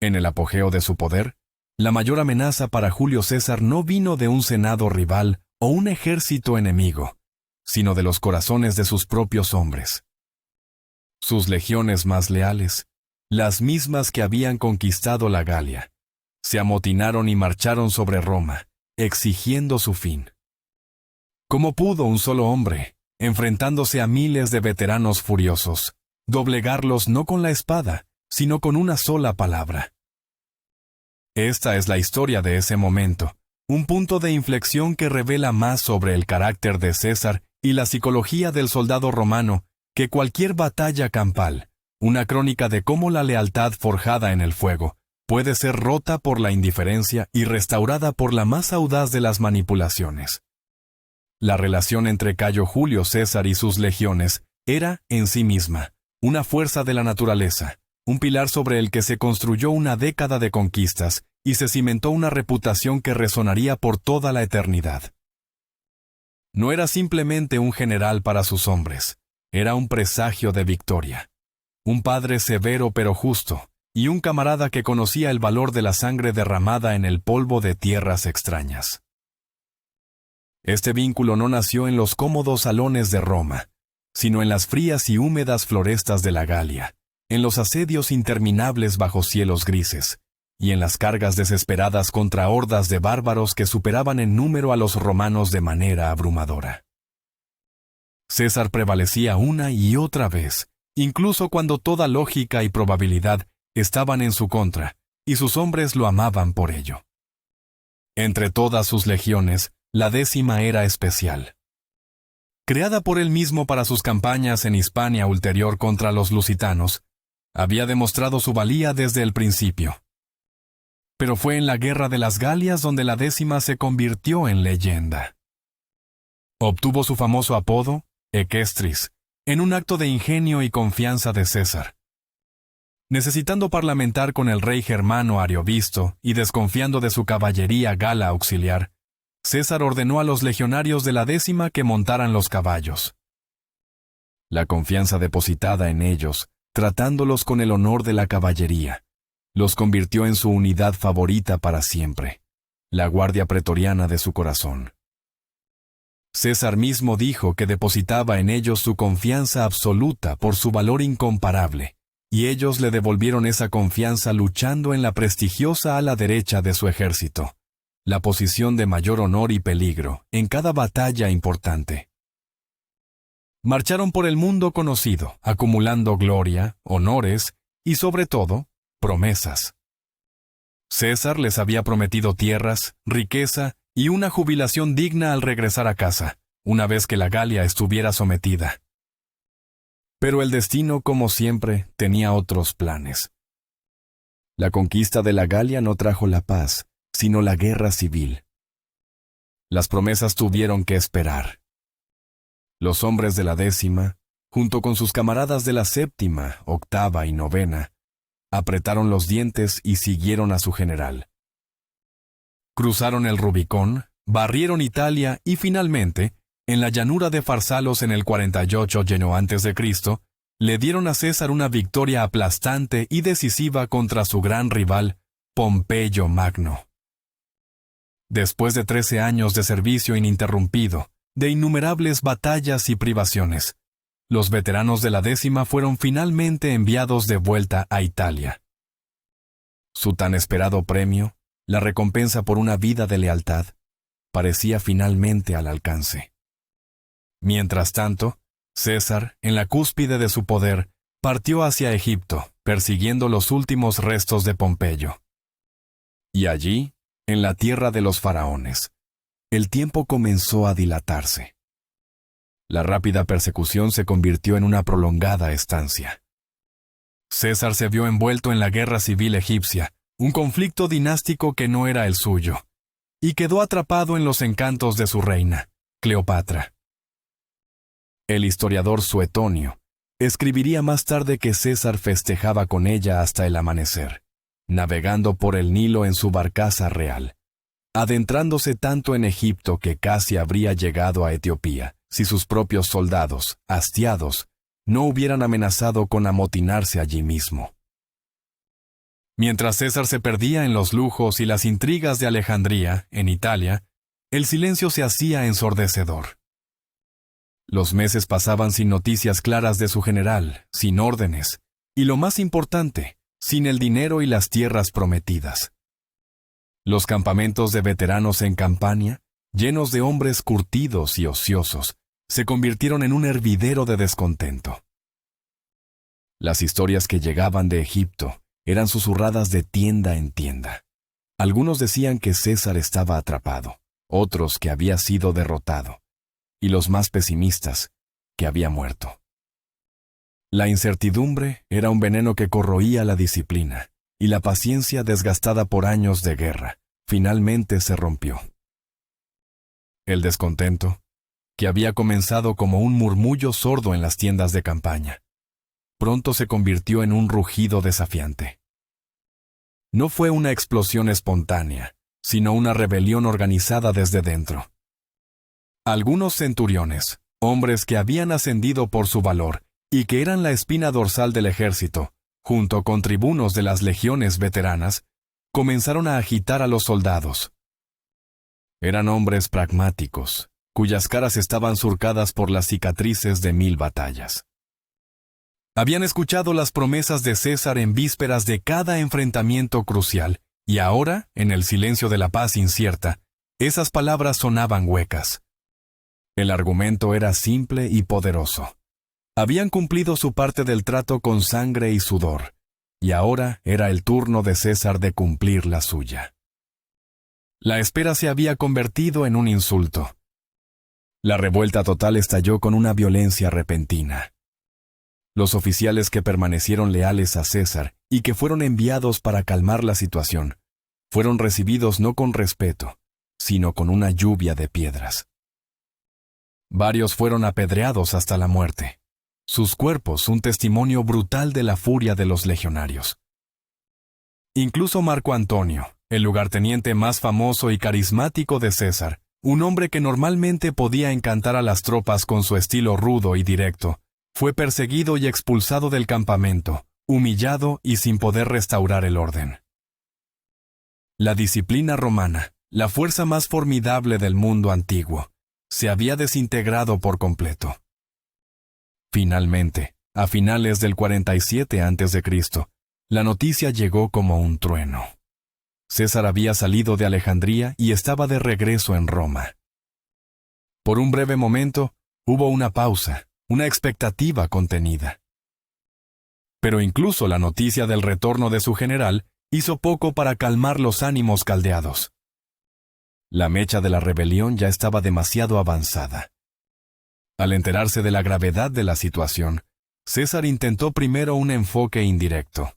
En el apogeo de su poder, la mayor amenaza para Julio César no vino de un senado rival o un ejército enemigo, sino de los corazones de sus propios hombres. Sus legiones más leales, las mismas que habían conquistado la Galia, se amotinaron y marcharon sobre Roma, exigiendo su fin. ¿Cómo pudo un solo hombre, enfrentándose a miles de veteranos furiosos, doblegarlos no con la espada, sino con una sola palabra? Esta es la historia de ese momento, un punto de inflexión que revela más sobre el carácter de César y la psicología del soldado romano que cualquier batalla campal, una crónica de cómo la lealtad forjada en el fuego puede ser rota por la indiferencia y restaurada por la más audaz de las manipulaciones. La relación entre Cayo Julio César y sus legiones era, en sí misma, una fuerza de la naturaleza, un pilar sobre el que se construyó una década de conquistas y se cimentó una reputación que resonaría por toda la eternidad. No era simplemente un general para sus hombres, era un presagio de victoria, un padre severo pero justo, y un camarada que conocía el valor de la sangre derramada en el polvo de tierras extrañas. Este vínculo no nació en los cómodos salones de Roma, sino en las frías y húmedas florestas de la Galia, en los asedios interminables bajo cielos grises, y en las cargas desesperadas contra hordas de bárbaros que superaban en número a los romanos de manera abrumadora. César prevalecía una y otra vez, incluso cuando toda lógica y probabilidad estaban en su contra, y sus hombres lo amaban por ello. Entre todas sus legiones, la 10ª era especial. Creada por él mismo para sus campañas en Hispania ulterior contra los lusitanos, había demostrado su valía desde el principio. Pero fue en la guerra de las Galias donde la 10ª se convirtió en leyenda. Obtuvo su famoso apodo, Equestris, en un acto de ingenio y confianza de César. Necesitando parlamentar con el rey germano Ariovisto y desconfiando de su caballería gala auxiliar, César ordenó a los legionarios de la 10ª que montaran los caballos. La confianza depositada en ellos, tratándolos con el honor de la caballería, los convirtió en su unidad favorita para siempre, la guardia pretoriana de su corazón. César mismo dijo que depositaba en ellos su confianza absoluta por su valor incomparable, y ellos le devolvieron esa confianza luchando en la prestigiosa ala derecha de su ejército, la posición de mayor honor y peligro en cada batalla importante. Marcharon por el mundo conocido, acumulando gloria, honores y, sobre todo, promesas. César les había prometido tierras, riqueza y una jubilación digna al regresar a casa, una vez que la Galia estuviera sometida. Pero el destino, como siempre, tenía otros planes. La conquista de la Galia no trajo la paz, sino la guerra civil. Las promesas tuvieron que esperar. Los hombres de la 10ª, junto con sus camaradas de la 7ª, 8ª y 9ª, apretaron los dientes y siguieron a su general. Cruzaron el Rubicón, barrieron Italia y finalmente, en la llanura de Farsalos en el 48 lleno antes de Cristo, le dieron a César una victoria aplastante y decisiva contra su gran rival, Pompeyo Magno. Después de 13 años de servicio ininterrumpido, de innumerables batallas y privaciones, los veteranos de la 10ª fueron finalmente enviados de vuelta a Italia. Su tan esperado premio, la recompensa por una vida de lealtad, parecía finalmente al alcance. Mientras tanto, César, en la cúspide de su poder, partió hacia Egipto, persiguiendo los últimos restos de Pompeyo. Y allí, en la tierra de los faraones, el tiempo comenzó a dilatarse. La rápida persecución se convirtió en una prolongada estancia. César se vio envuelto en la guerra civil egipcia, un conflicto dinástico que no era el suyo, y quedó atrapado en los encantos de su reina, Cleopatra. El historiador Suetonio escribiría más tarde que César festejaba con ella hasta el amanecer, navegando por el Nilo en su barcaza real, adentrándose tanto en Egipto que casi habría llegado a Etiopía, si sus propios soldados, hastiados, no hubieran amenazado con amotinarse allí mismo. Mientras César se perdía en los lujos y las intrigas de Alejandría, en Italia, el silencio se hacía ensordecedor. Los meses pasaban sin noticias claras de su general, sin órdenes, y lo más importante, sin el dinero y las tierras prometidas. Los campamentos de veteranos en Campania, llenos de hombres curtidos y ociosos, se convirtieron en un hervidero de descontento. Las historias que llegaban de Egipto eran susurradas de tienda en tienda. Algunos decían que César estaba atrapado, otros que había sido derrotado, y los más pesimistas, que había muerto. La incertidumbre era un veneno que corroía la disciplina, y la paciencia desgastada por años de guerra, finalmente se rompió. El descontento, que había comenzado como un murmullo sordo en las tiendas de campaña, pronto se convirtió en un rugido desafiante. No fue una explosión espontánea, sino una rebelión organizada desde dentro. Algunos centuriones, hombres que habían ascendido por su valor y que eran la espina dorsal del ejército, junto con tribunos de las legiones veteranas, comenzaron a agitar a los soldados. Eran hombres pragmáticos, cuyas caras estaban surcadas por las cicatrices de 1000 batallas. Habían escuchado las promesas de César en vísperas de cada enfrentamiento crucial, y ahora, en el silencio de la paz incierta, esas palabras sonaban huecas. El argumento era simple y poderoso. Habían cumplido su parte del trato con sangre y sudor, y ahora era el turno de César de cumplir la suya. La espera se había convertido en un insulto. La revuelta total estalló con una violencia repentina. Los oficiales que permanecieron leales a César y que fueron enviados para calmar la situación, fueron recibidos no con respeto, sino con una lluvia de piedras. Varios fueron apedreados hasta la muerte, sus cuerpos un testimonio brutal de la furia de los legionarios. Incluso Marco Antonio, el lugarteniente más famoso y carismático de César, un hombre que normalmente podía encantar a las tropas con su estilo rudo y directo, fue perseguido y expulsado del campamento, humillado y sin poder restaurar el orden. La disciplina romana, la fuerza más formidable del mundo antiguo, se había desintegrado por completo. Finalmente, a finales del 47 a.C., la noticia llegó como un trueno. César había salido de Alejandría y estaba de regreso en Roma. Por un breve momento, hubo una pausa, una expectativa contenida. Pero incluso la noticia del retorno de su general hizo poco para calmar los ánimos caldeados. La mecha de la rebelión ya estaba demasiado avanzada. Al enterarse de la gravedad de la situación, César intentó primero un enfoque indirecto.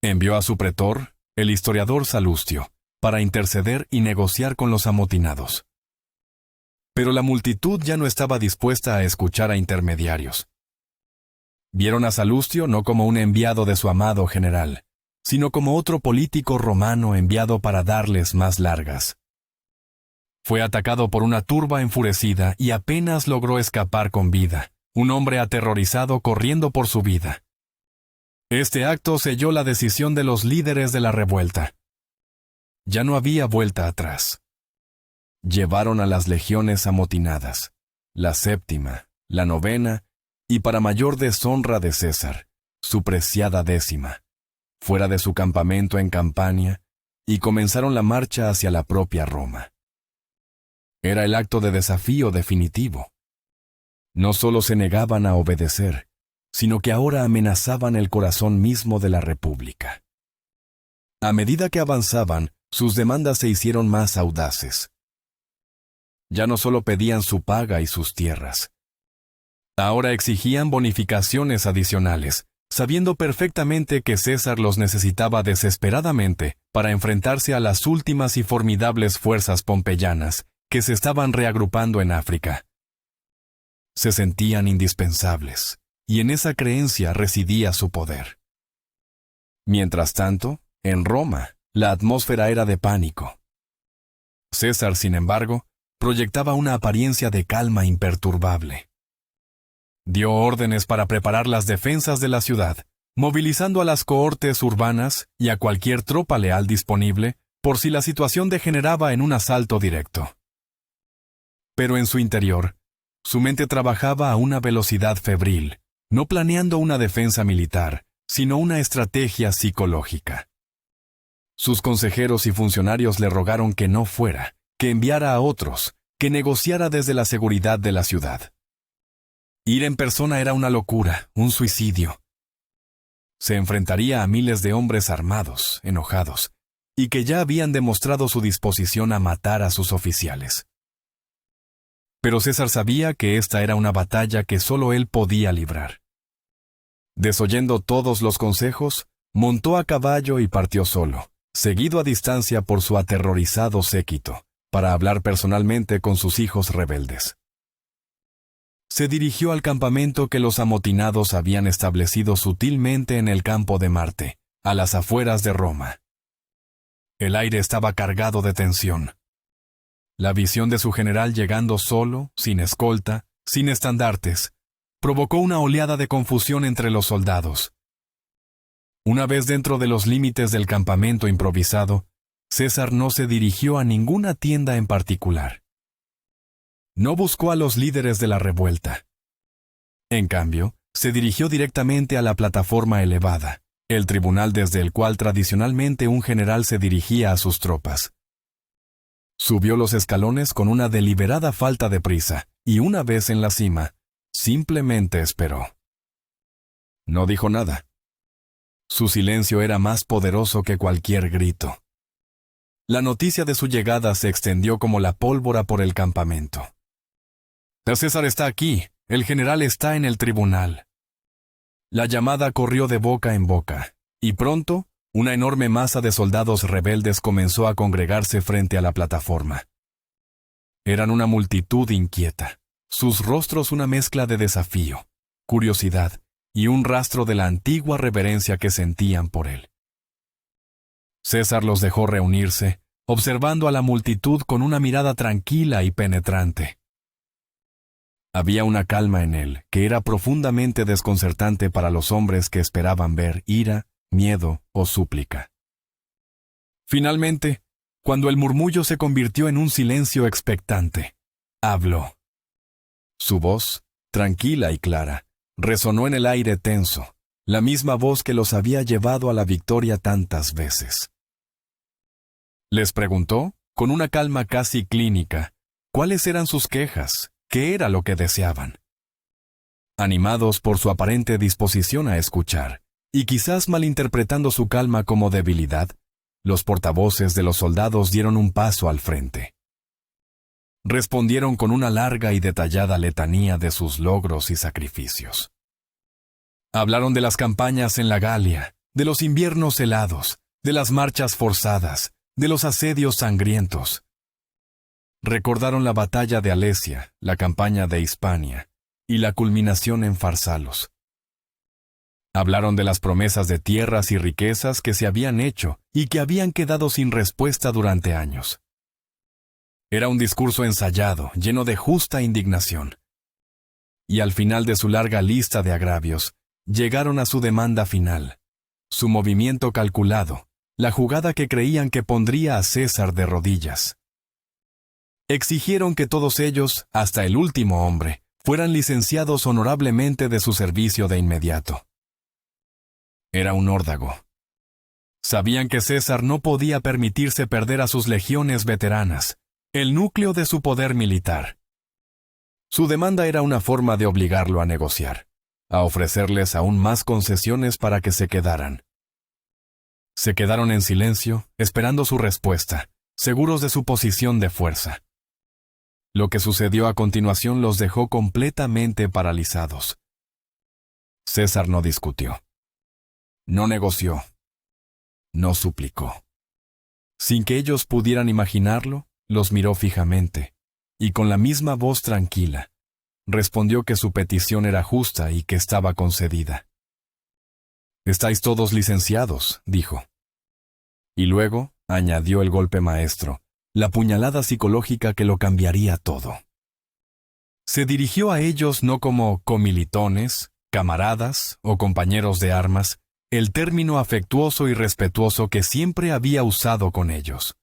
Envió a su pretor, el historiador Salustio, para interceder y negociar con los amotinados. Pero la multitud ya no estaba dispuesta a escuchar a intermediarios. Vieron a Salustio no como un enviado de su amado general, sino como otro político romano enviado para darles más largas. Fue atacado por una turba enfurecida y apenas logró escapar con vida, un hombre aterrorizado corriendo por su vida. Este acto selló la decisión de los líderes de la revuelta. Ya no había vuelta atrás. Llevaron a las legiones amotinadas, la séptima, la novena, y para mayor deshonra de César, su preciada 10ª, fuera de su campamento en Campania, y comenzaron la marcha hacia la propia Roma. Era el acto de desafío definitivo. No solo se negaban a obedecer, sino que ahora amenazaban el corazón mismo de la República. A medida que avanzaban, sus demandas se hicieron más audaces. Ya no solo pedían su paga y sus tierras. Ahora exigían bonificaciones adicionales, sabiendo perfectamente que César los necesitaba desesperadamente para enfrentarse a las últimas y formidables fuerzas pompeyanas que se estaban reagrupando en África. Se sentían indispensables, y en esa creencia residía su poder. Mientras tanto, en Roma, la atmósfera era de pánico. César, sin embargo, proyectaba una apariencia de calma imperturbable. Dio órdenes para preparar las defensas de la ciudad, movilizando a las cohortes urbanas y a cualquier tropa leal disponible por si la situación degeneraba en un asalto directo. Pero en su interior, su mente trabajaba a una velocidad febril, no planeando una defensa militar, sino una estrategia psicológica. Sus consejeros y funcionarios le rogaron que no fuera, que enviara a otros, que negociara desde la seguridad de la ciudad. Ir en persona era una locura, un suicidio. Se enfrentaría a miles de hombres armados, enojados, y que ya habían demostrado su disposición a matar a sus oficiales. Pero César sabía que esta era una batalla que solo él podía librar. Desoyendo todos los consejos, montó a caballo y partió solo, seguido a distancia por su aterrorizado séquito, para hablar personalmente con sus hijos rebeldes. Se dirigió al campamento que los amotinados habían establecido sutilmente en el campo de Marte, a las afueras de Roma. El aire estaba cargado de tensión. La visión de su general llegando solo, sin escolta, sin estandartes, provocó una oleada de confusión entre los soldados. Una vez dentro de los límites del campamento improvisado, César no se dirigió a ninguna tienda en particular. No buscó a los líderes de la revuelta. En cambio, se dirigió directamente a la plataforma elevada, el tribunal desde el cual tradicionalmente un general se dirigía a sus tropas. Subió los escalones con una deliberada falta de prisa, y una vez en la cima, simplemente esperó. No dijo nada. Su silencio era más poderoso que cualquier grito. La noticia de su llegada se extendió como la pólvora por el campamento. El César está aquí, el general está en el tribunal. La llamada corrió de boca en boca, y pronto, una enorme masa de soldados rebeldes comenzó a congregarse frente a la plataforma. Eran una multitud inquieta, sus rostros una mezcla de desafío, curiosidad y un rastro de la antigua reverencia que sentían por él. César los dejó reunirse, observando a la multitud con una mirada tranquila y penetrante. Había una calma en él que era profundamente desconcertante para los hombres que esperaban ver ira, miedo o súplica. Finalmente, cuando el murmullo se convirtió en un silencio expectante, habló. Su voz, tranquila y clara, resonó en el aire tenso, la misma voz que los había llevado a la victoria tantas veces. Les preguntó, con una calma casi clínica, cuáles eran sus quejas, qué era lo que deseaban. Animados por su aparente disposición a escuchar, y quizás malinterpretando su calma como debilidad, los portavoces de los soldados dieron un paso al frente. Respondieron con una larga y detallada letanía de sus logros y sacrificios. Hablaron de las campañas en la Galia, de los inviernos helados, de las marchas forzadas, de los asedios sangrientos. Recordaron la batalla de Alesia, la campaña de Hispania, y la culminación en Farsalos. Hablaron de las promesas de tierras y riquezas que se habían hecho y que habían quedado sin respuesta durante años. Era un discurso ensayado, lleno de justa indignación. Y al final de su larga lista de agravios, llegaron a su demanda final, su movimiento calculado, la jugada que creían que pondría a César de rodillas. Exigieron que todos ellos, hasta el último hombre, fueran licenciados honorablemente de su servicio de inmediato. Era un órdago. Sabían que César no podía permitirse perder a sus legiones veteranas, el núcleo de su poder militar. Su demanda era una forma de obligarlo a negociar, a ofrecerles aún más concesiones para que se quedaran. Se quedaron en silencio, esperando su respuesta, seguros de su posición de fuerza. Lo que sucedió a continuación los dejó completamente paralizados. César no discutió. No negoció. No suplicó. Sin que ellos pudieran imaginarlo, los miró fijamente, y con la misma voz tranquila, respondió que su petición era justa y que estaba concedida. «Estáis todos licenciados», dijo. Y luego añadió el golpe maestro, la puñalada psicológica que lo cambiaría todo. Se dirigió a ellos no como comilitones, camaradas o compañeros de armas, el término afectuoso y respetuoso que siempre había usado con ellos.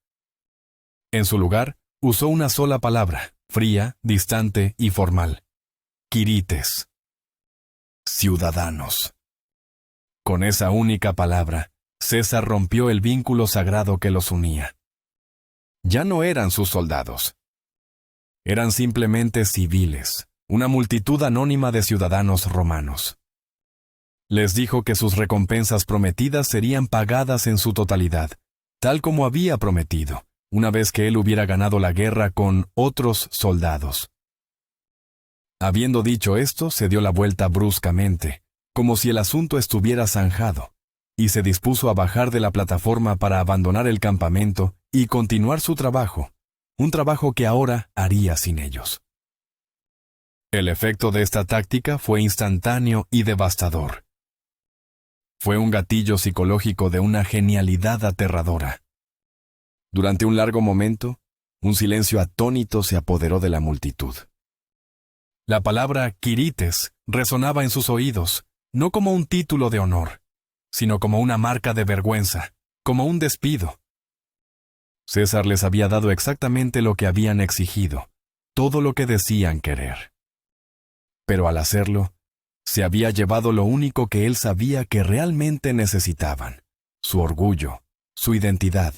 En su lugar, usó una sola palabra, fría, distante y formal. Quirites. Ciudadanos. Con esa única palabra, César rompió el vínculo sagrado que los unía. Ya no eran sus soldados. Eran simplemente civiles, una multitud anónima de ciudadanos romanos. Les dijo que sus recompensas prometidas serían pagadas en su totalidad, tal como había prometido, una vez que él hubiera ganado la guerra con otros soldados. Habiendo dicho esto, se dio la vuelta bruscamente, como si el asunto estuviera zanjado, y se dispuso a bajar de la plataforma para abandonar el campamento y continuar su trabajo, un trabajo que ahora haría sin ellos. El efecto de esta táctica fue instantáneo y devastador. Fue un gatillo psicológico de una genialidad aterradora. Durante un largo momento, un silencio atónito se apoderó de la multitud. La palabra Quirites resonaba en sus oídos, no como un título de honor, sino como una marca de vergüenza, como un despido. César les había dado exactamente lo que habían exigido, todo lo que decían querer. Pero al hacerlo, se había llevado lo único que él sabía que realmente necesitaban: su orgullo, su identidad,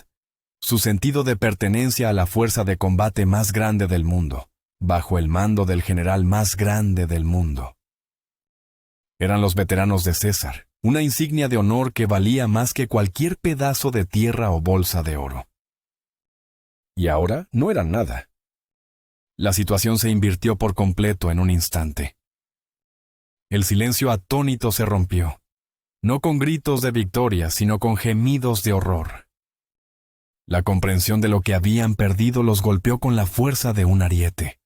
su sentido de pertenencia a la fuerza de combate más grande del mundo, bajo el mando del general más grande del mundo. Eran los veteranos de César, una insignia de honor que valía más que cualquier pedazo de tierra o bolsa de oro. Y ahora no eran nada. La situación se invirtió por completo en un instante. El silencio atónito se rompió, no con gritos de victoria, sino con gemidos de horror. La comprensión de lo que habían perdido los golpeó con la fuerza de un ariete.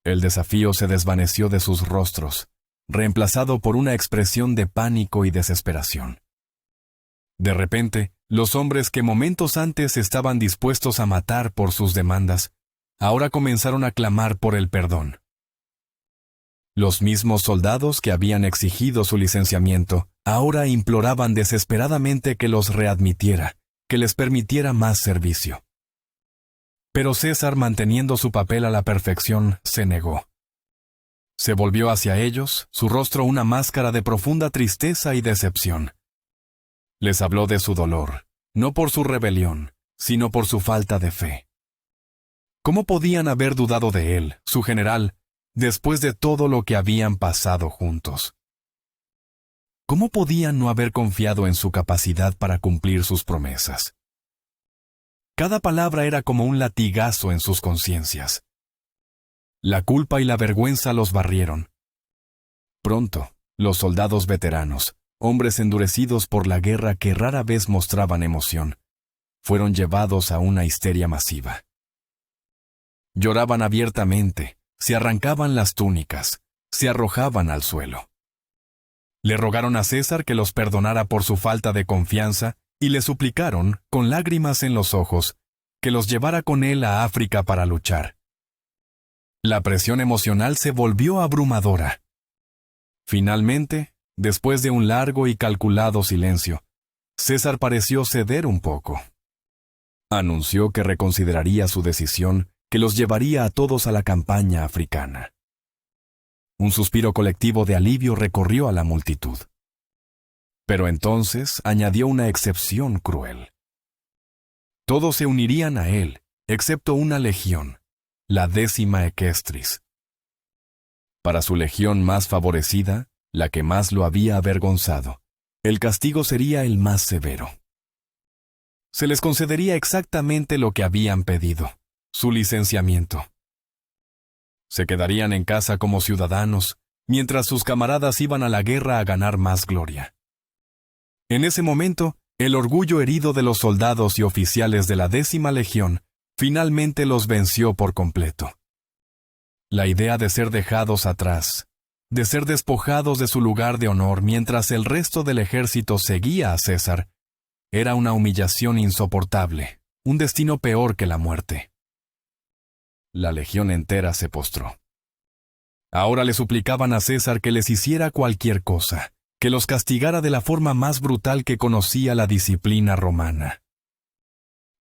El desafío se desvaneció de sus rostros, reemplazado por una expresión de pánico y desesperación. De repente, los hombres que momentos antes estaban dispuestos a matar por sus demandas, ahora comenzaron a clamar por el perdón. Los mismos soldados que habían exigido su licenciamiento, ahora imploraban desesperadamente que los readmitiera, que les permitiera más servicio. Pero César, manteniendo su papel a la perfección, se negó. Se volvió hacia ellos, su rostro una máscara de profunda tristeza y decepción. Les habló de su dolor, no por su rebelión, sino por su falta de fe. ¿Cómo podían haber dudado de él, su general, después de todo lo que habían pasado juntos? ¿Cómo podían no haber confiado en su capacidad para cumplir sus promesas? Cada palabra era como un latigazo en sus conciencias. La culpa y la vergüenza los barrieron. Pronto, los soldados veteranos, hombres endurecidos por la guerra que rara vez mostraban emoción, fueron llevados a una histeria masiva. Lloraban abiertamente, se arrancaban las túnicas, se arrojaban al suelo. Le rogaron a César que los perdonara por su falta de confianza y le suplicaron, con lágrimas en los ojos, que los llevara con él a África para luchar. La presión emocional se volvió abrumadora. Finalmente, después de un largo y calculado silencio, César pareció ceder un poco. Anunció que reconsideraría su decisión, que los llevaría a todos a la campaña africana. Un suspiro colectivo de alivio recorrió a la multitud. Pero entonces añadió una excepción cruel. Todos se unirían a él, excepto una legión, la 10ª Equestris. Para su legión más favorecida, la que más lo había avergonzado, el castigo sería el más severo. Se les concedería exactamente lo que habían pedido, su licenciamiento. Se quedarían en casa como ciudadanos, mientras sus camaradas iban a la guerra a ganar más gloria. En ese momento, el orgullo herido de los soldados y oficiales de la 10ª Legión finalmente los venció por completo. La idea de ser dejados atrás, de ser despojados de su lugar de honor mientras el resto del ejército seguía a César, era una humillación insoportable, un destino peor que la muerte. La legión entera se postró. Ahora le suplicaban a César que les hiciera cualquier cosa, que los castigara de la forma más brutal que conocía la disciplina romana.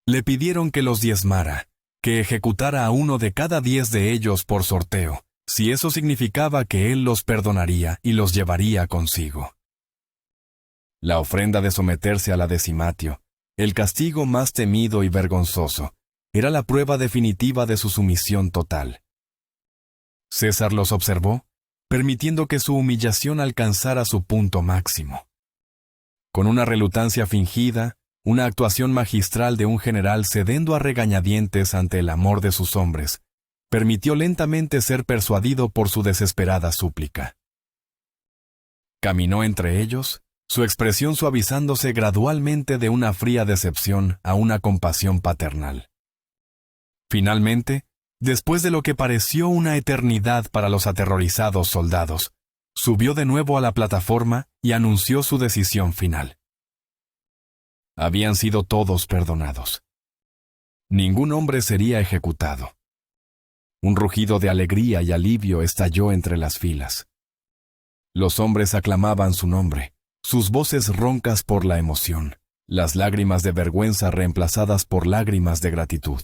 Le pidieron que los diezmara, que ejecutara a 1 de cada 10 de ellos por sorteo, si eso significaba que él los perdonaría y los llevaría consigo. La ofrenda de someterse a la decimatio, el castigo más temido y vergonzoso, era la prueba definitiva de su sumisión total. César los observó, permitiendo que su humillación alcanzara su punto máximo. Con una relutancia fingida, una actuación magistral de un general cediendo a regañadientes ante el amor de sus hombres, permitió lentamente ser persuadido por su desesperada súplica. Caminó entre ellos, su expresión suavizándose gradualmente de una fría decepción a una compasión paternal. Finalmente, después de lo que pareció una eternidad para los aterrorizados soldados, subió de nuevo a la plataforma y anunció su decisión final. Habían sido todos perdonados. Ningún hombre sería ejecutado. Un rugido de alegría y alivio estalló entre las filas. Los hombres aclamaban su nombre, sus voces roncas por la emoción, las lágrimas de vergüenza reemplazadas por lágrimas de gratitud.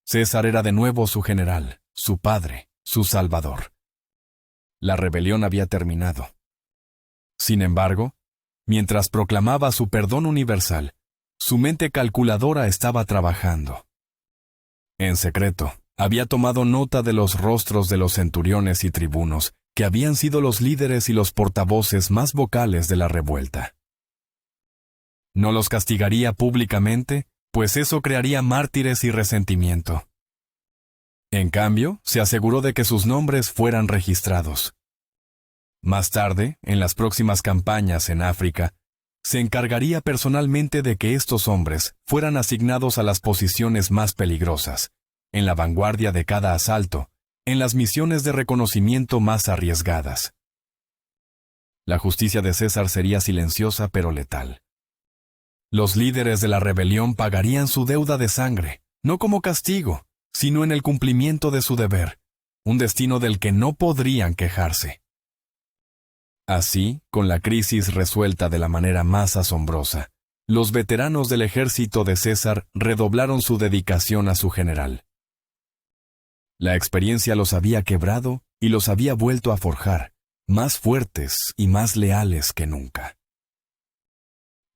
César era de nuevo su general, su padre, su salvador. La rebelión había terminado. Sin embargo, mientras proclamaba su perdón universal, su mente calculadora estaba trabajando. En secreto, había tomado nota de los rostros de los centuriones y tribunos, que habían sido los líderes y los portavoces más vocales de la revuelta. No los castigaría públicamente, pues eso crearía mártires y resentimiento. En cambio, se aseguró de que sus nombres fueran registrados. Más tarde, en las próximas campañas en África, se encargaría personalmente de que estos hombres fueran asignados a las posiciones más peligrosas, en la vanguardia de cada asalto, en las misiones de reconocimiento más arriesgadas. La justicia de César sería silenciosa pero letal. Los líderes de la rebelión pagarían su deuda de sangre, no como castigo, sino en el cumplimiento de su deber, un destino del que no podrían quejarse. Así, con la crisis resuelta de la manera más asombrosa, los veteranos del ejército de César redoblaron su dedicación a su general. La experiencia los había quebrado y los había vuelto a forjar, más fuertes y más leales que nunca.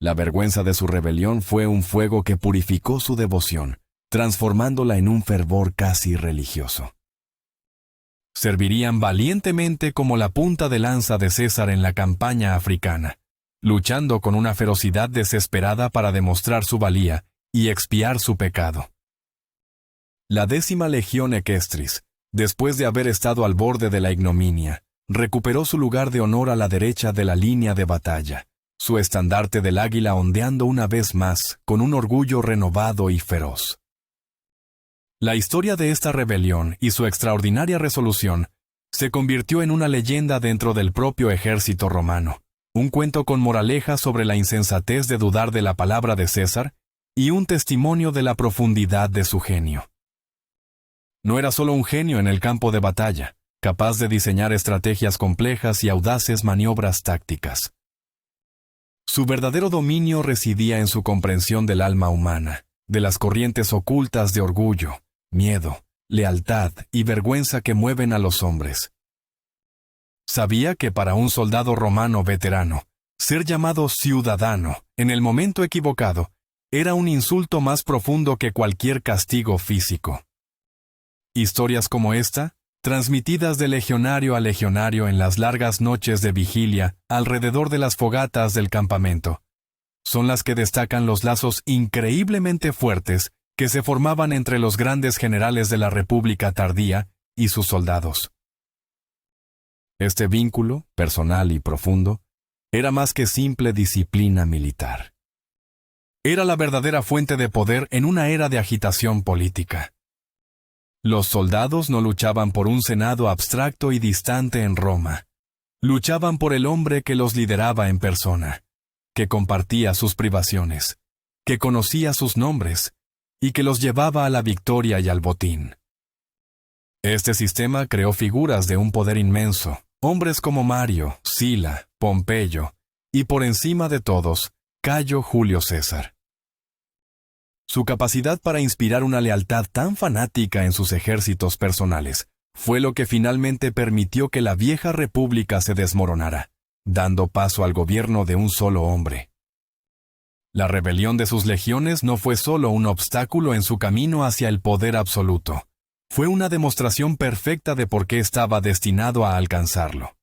La vergüenza de su rebelión fue un fuego que purificó su devoción, transformándola en un fervor casi religioso. Servirían valientemente como la punta de lanza de César en la campaña africana, luchando con una ferocidad desesperada para demostrar su valía y expiar su pecado. La 10ª Legión Equestris, después de haber estado al borde de la ignominia, recuperó su lugar de honor a la derecha de la línea de batalla, su estandarte del águila ondeando una vez más con un orgullo renovado y feroz. La historia de esta rebelión y su extraordinaria resolución se convirtió en una leyenda dentro del propio ejército romano, un cuento con moraleja sobre la insensatez de dudar de la palabra de César y un testimonio de la profundidad de su genio. No era solo un genio en el campo de batalla, capaz de diseñar estrategias complejas y audaces maniobras tácticas. Su verdadero dominio residía en su comprensión del alma humana, de las corrientes ocultas de orgullo, miedo, lealtad y vergüenza que mueven a los hombres. Sabía que para un soldado romano veterano, ser llamado ciudadano en el momento equivocado era un insulto más profundo que cualquier castigo físico. Historias como esta, transmitidas de legionario a legionario en las largas noches de vigilia alrededor de las fogatas del campamento, son las que destacan los lazos increíblemente fuertes que se formaban entre los grandes generales de la República tardía y sus soldados. Este vínculo, personal y profundo, era más que simple disciplina militar. Era la verdadera fuente de poder en una era de agitación política. Los soldados no luchaban por un senado abstracto y distante en Roma. Luchaban por el hombre que los lideraba en persona, que compartía sus privaciones, que conocía sus nombres y que los llevaba a la victoria y al botín. Este sistema creó figuras de un poder inmenso, hombres como Mario, Sila, Pompeyo, y por encima de todos, Cayo Julio César. Su capacidad para inspirar una lealtad tan fanática en sus ejércitos personales fue lo que finalmente permitió que la vieja república se desmoronara, dando paso al gobierno de un solo hombre. La rebelión de sus legiones no fue solo un obstáculo en su camino hacia el poder absoluto, fue una demostración perfecta de por qué estaba destinado a alcanzarlo.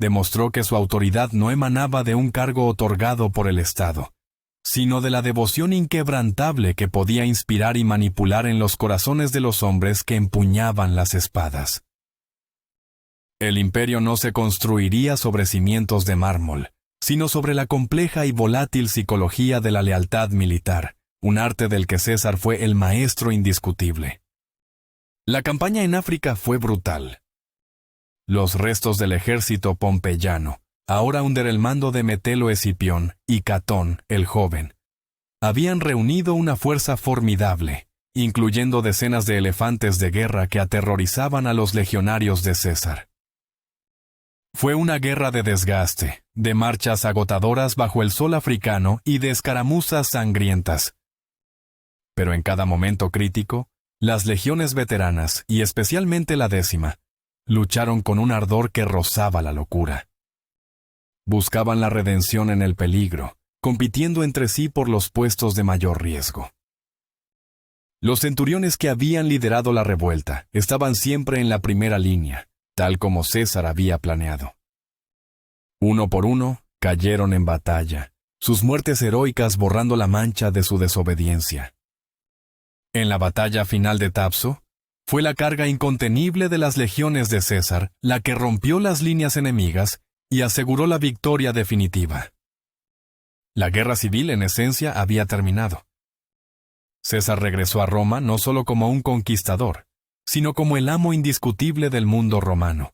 Demostró que su autoridad no emanaba de un cargo otorgado por el Estado, sino de la devoción inquebrantable que podía inspirar y manipular en los corazones de los hombres que empuñaban las espadas. El imperio no se construiría sobre cimientos de mármol, sino sobre la compleja y volátil psicología de la lealtad militar, un arte del que César fue el maestro indiscutible. La campaña en África fue brutal. Los restos del ejército pompeyano, ahora under el mando de Metelo Escipión y Catón, el joven, habían reunido una fuerza formidable, incluyendo decenas de elefantes de guerra que aterrorizaban a los legionarios de César. Fue una guerra de desgaste, de marchas agotadoras bajo el sol africano y de escaramuzas sangrientas. Pero en cada momento crítico, las legiones veteranas, y especialmente la 10ª, lucharon con un ardor que rozaba la locura. Buscaban la redención en el peligro, compitiendo entre sí por los puestos de mayor riesgo. Los centuriones que habían liderado la revuelta estaban siempre en la primera línea, tal como César había planeado. Uno por uno, cayeron en batalla, sus muertes heroicas borrando la mancha de su desobediencia. En la batalla final de Tapso, fue la carga incontenible de las legiones de César la que rompió las líneas enemigas y aseguró la victoria definitiva. La guerra civil, en esencia, había terminado. César regresó a Roma no solo como un conquistador, sino como el amo indiscutible del mundo romano.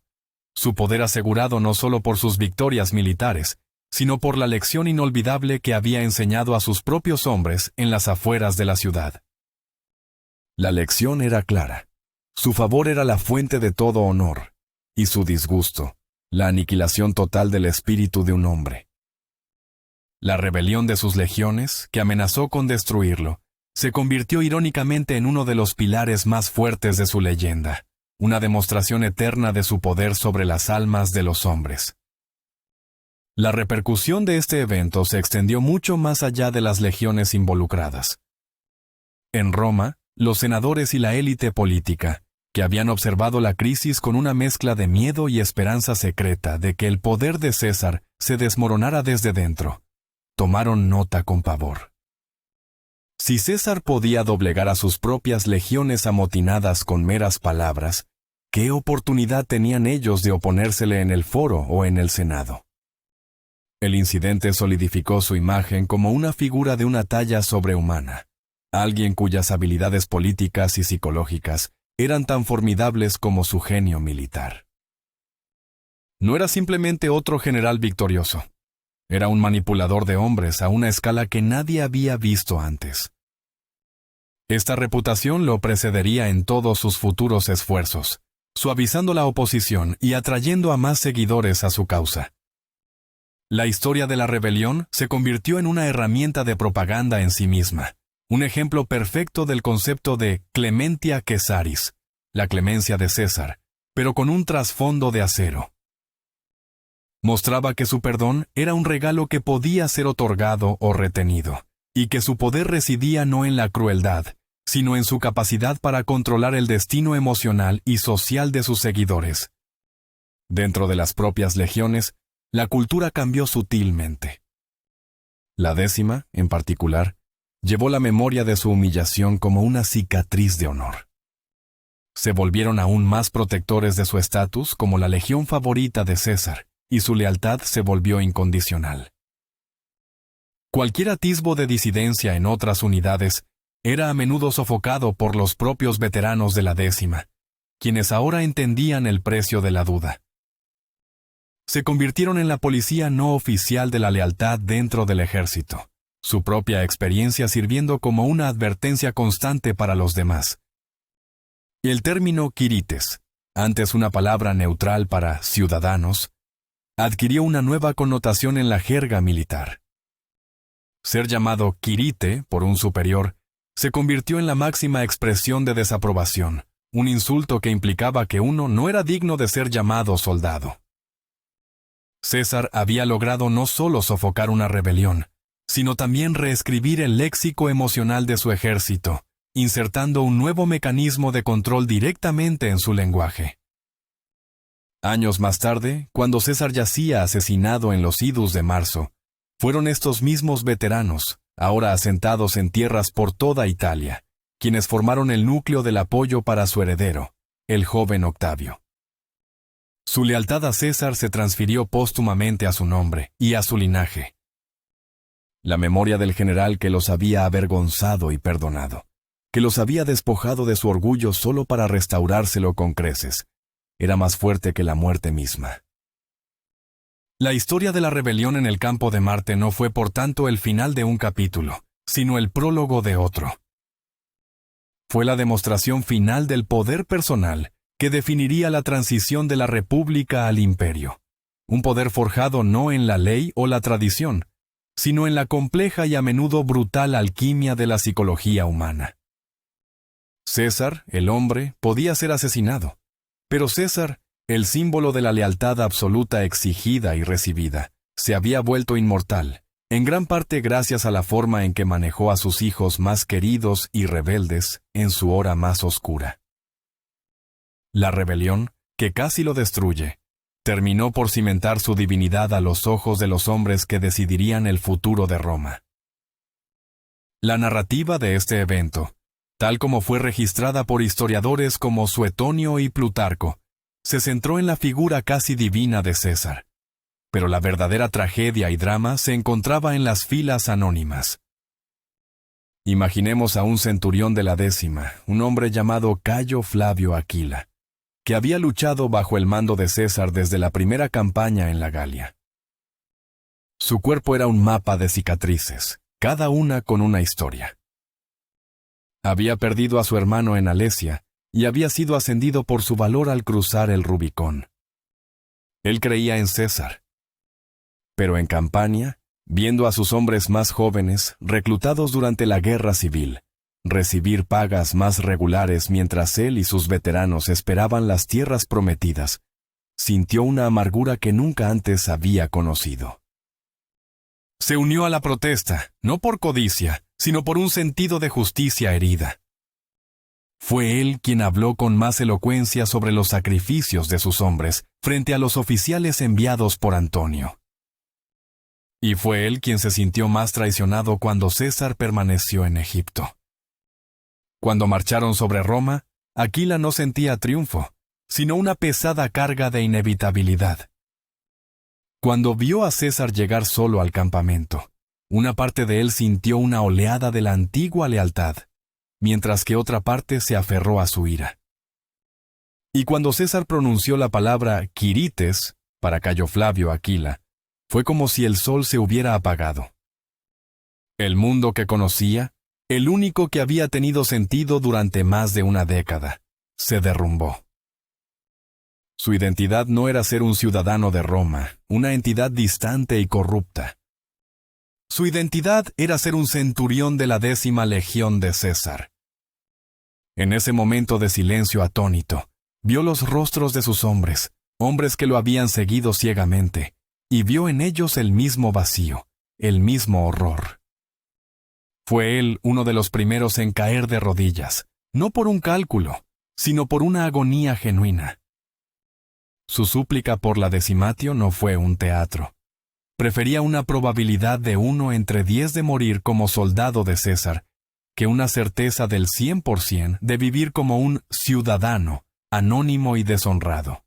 Su poder asegurado no solo por sus victorias militares, sino por la lección inolvidable que había enseñado a sus propios hombres en las afueras de la ciudad. La lección era clara. Su favor era la fuente de todo honor, y su disgusto, la aniquilación total del espíritu de un hombre. La rebelión de sus legiones, que amenazó con destruirlo, se convirtió irónicamente en uno de los pilares más fuertes de su leyenda, una demostración eterna de su poder sobre las almas de los hombres. La repercusión de este evento se extendió mucho más allá de las legiones involucradas. En Roma, los senadores y la élite política, que habían observado la crisis con una mezcla de miedo y esperanza secreta de que el poder de César se desmoronara desde dentro, tomaron nota con pavor. Si César podía doblegar a sus propias legiones amotinadas con meras palabras, ¿qué oportunidad tenían ellos de oponérsele en el foro o en el Senado? El incidente solidificó su imagen como una figura de una talla sobrehumana, alguien cuyas habilidades políticas y psicológicas eran tan formidables como su genio militar. No era simplemente otro general victorioso. Era un manipulador de hombres a una escala que nadie había visto antes. Esta reputación lo precedería en todos sus futuros esfuerzos, suavizando la oposición y atrayendo a más seguidores a su causa. La historia de la rebelión se convirtió en una herramienta de propaganda en sí misma, un ejemplo perfecto del concepto de clementia Caesaris, la clemencia de César, pero con un trasfondo de acero. Mostraba que su perdón era un regalo que podía ser otorgado o retenido, y que su poder residía no en la crueldad, sino en su capacidad para controlar el destino emocional y social de sus seguidores. Dentro de las propias legiones, la cultura cambió sutilmente. La 10ª, en particular, llevó la memoria de su humillación como una cicatriz de honor. Se volvieron aún más protectores de su estatus como la legión favorita de César, y su lealtad se volvió incondicional. Cualquier atisbo de disidencia en otras unidades era a menudo sofocado por los propios veteranos de la 10ª, quienes ahora entendían el precio de la duda. Se convirtieron en la policía no oficial de la lealtad dentro del ejército, su propia experiencia sirviendo como una advertencia constante para los demás. El término quirites, antes una palabra neutral para ciudadanos, adquirió una nueva connotación en la jerga militar. Ser llamado Quirite por un superior se convirtió en la máxima expresión de desaprobación, un insulto que implicaba que uno no era digno de ser llamado soldado. César había logrado no solo sofocar una rebelión, sino también reescribir el léxico emocional de su ejército, insertando un nuevo mecanismo de control directamente en su lenguaje. Años más tarde, cuando César yacía asesinado en los idus de marzo, fueron estos mismos veteranos, ahora asentados en tierras por toda Italia, quienes formaron el núcleo del apoyo para su heredero, el joven Octavio. Su lealtad a César se transfirió póstumamente a su nombre y a su linaje. La memoria del general que los había avergonzado y perdonado, que los había despojado de su orgullo solo para restaurárselo con creces, era más fuerte que la muerte misma. La historia de la rebelión en el campo de Marte no fue por tanto el final de un capítulo, sino el prólogo de otro. Fue la demostración final del poder personal que definiría la transición de la república al imperio, un poder forjado no en la ley o la tradición, sino en la compleja y a menudo brutal alquimia de la psicología humana. César, el hombre, podía ser asesinado, pero César, el símbolo de la lealtad absoluta exigida y recibida, se había vuelto inmortal, en gran parte gracias a la forma en que manejó a sus hijos más queridos y rebeldes en su hora más oscura. La rebelión, que casi lo destruye, terminó por cimentar su divinidad a los ojos de los hombres que decidirían el futuro de Roma. La narrativa de este evento, tal como fue registrada por historiadores como Suetonio y Plutarco, se centró en la figura casi divina de César. Pero la verdadera tragedia y drama se encontraba en las filas anónimas. Imaginemos a un centurión de la 10ª, un hombre llamado Cayo Flavio Aquila, que había luchado bajo el mando de César desde la primera campaña en la Galia. Su cuerpo era un mapa de cicatrices, cada una con una historia. Había perdido a su hermano en Alesia y había sido ascendido por su valor al cruzar el Rubicón. Él creía en César. Pero en Campania, viendo a sus hombres más jóvenes, reclutados durante la guerra civil, recibir pagas más regulares mientras él y sus veteranos esperaban las tierras prometidas, sintió una amargura que nunca antes había conocido. Se unió a la protesta, no por codicia, sino por un sentido de justicia herida. Fue él quien habló con más elocuencia sobre los sacrificios de sus hombres frente a los oficiales enviados por Antonio. Y fue él quien se sintió más traicionado cuando César permaneció en Egipto. Cuando marcharon sobre Roma, Aquila no sentía triunfo, sino una pesada carga de inevitabilidad. Cuando vio a César llegar solo al campamento, una parte de él sintió una oleada de la antigua lealtad, mientras que otra parte se aferró a su ira. Y cuando César pronunció la palabra Quirites para Cayo Flavio Aquila, fue como si el sol se hubiera apagado. El mundo que conocía, el único que había tenido sentido durante más de una década, se derrumbó. Su identidad no era ser un ciudadano de Roma, una entidad distante y corrupta. Su identidad era ser un centurión de la 10ª legión de César. En ese momento de silencio atónito, vio los rostros de sus hombres, hombres que lo habían seguido ciegamente, y vio en ellos el mismo vacío, el mismo horror. Fue él uno de los primeros en caer de rodillas, no por un cálculo, sino por una agonía genuina. Su súplica por la decimatio no fue un teatro. Prefería una probabilidad de 1 entre 10 de morir como soldado de César, que una certeza del 100% de vivir como un ciudadano, anónimo y deshonrado.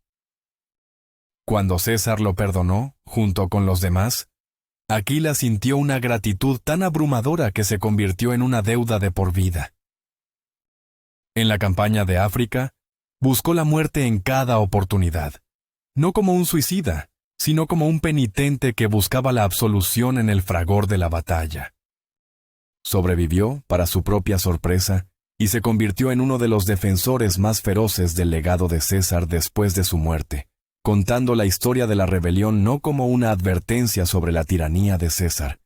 Cuando César lo perdonó, junto con los demás, Aquila sintió una gratitud tan abrumadora que se convirtió en una deuda de por vida. En la campaña de África, buscó la muerte en cada oportunidad, no como un suicida, sino como un penitente que buscaba la absolución en el fragor de la batalla. Sobrevivió, para su propia sorpresa, y se convirtió en uno de los defensores más feroces del legado de César después de su muerte, contando la historia de la rebelión no como una advertencia sobre la tiranía de César,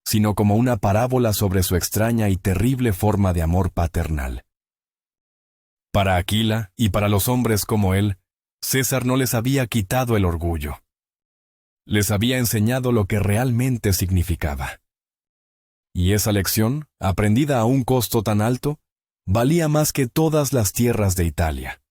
sino como una parábola sobre su extraña y terrible forma de amor paternal. Para Aquila y para los hombres como él, César no les había quitado el orgullo. Les había enseñado lo que realmente significaba. Y esa lección, aprendida a un costo tan alto, valía más que todas las tierras de Italia.